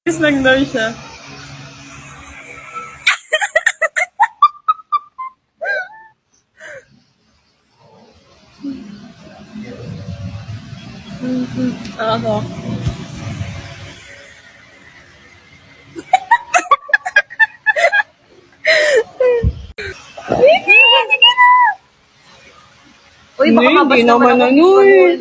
Kiss lang daw siya. Ako. Uy, baka Hindi mabasta naman ako. ano eh.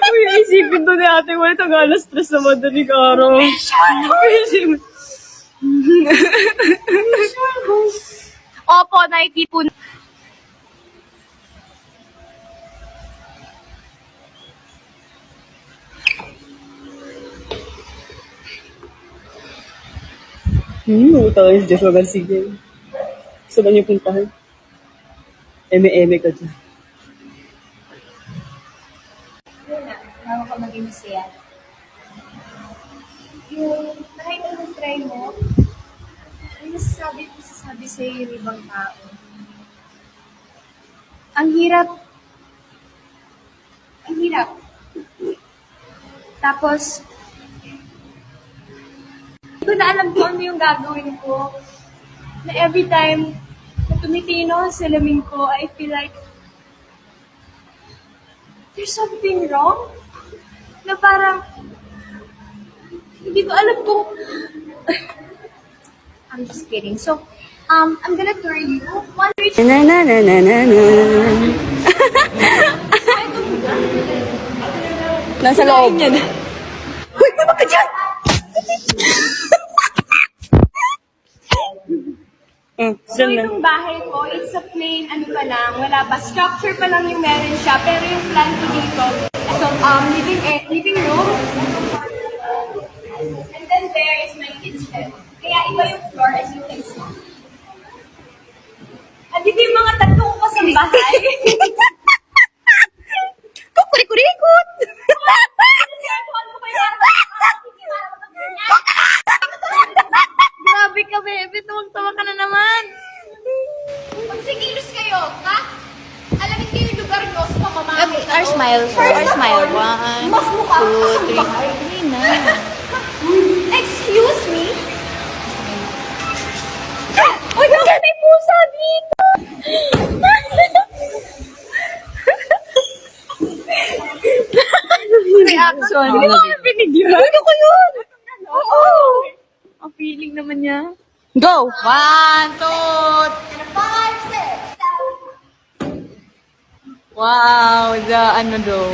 Uy, isipin to ni ate, wala itong alas stress sa madaling araw. Isipin. Opo, nakikita po. Utang si Joshua Garcia. Gusto ba niyo puntahan? Eme-eme ka dyan. Bago ka maging masaya. Yung kahit anong try mo, ay masasabi sa'yo yung ibang tao. Ang hirap. Ang hirap. Tapos, hindi ko na alam kung ano yung gagawin ko. Na every time na tumitingin ako sa salamin ko, I feel like there's something wrong. Na parang, hindi ko alam kung... I'm just kidding. So, I'm gonna tour you. One reach... Na na na na na na. Nasa loob. Uy, baba ka dyan! So, itong bahay ko, it's a plain, ano pa lang, wala pa, structure pa lang yung meron siya, pero yung plan ko dito, so, living room, and then there is my kitchen. Kaya iba yung floor as you can see. At dito yung mga tattoo ko sa bahay. Kukurikot! Grabe ka, baby. Tuwag-tawa ka na naman. Magsigilos kayo, ha? Alamin kayo yung lugar nyo sa mamamay. Our smile. Our smile. 1, Mas mukha 2, 3. Hindi na. Excuse me? Uy, bakit may pusa dito? Reaction. Hindi ko kaya binigyan. Ano ko yun? Oo. Ang feeling naman niya. Go! 1, 2. 5, 6, 7. Wow, the ano daw.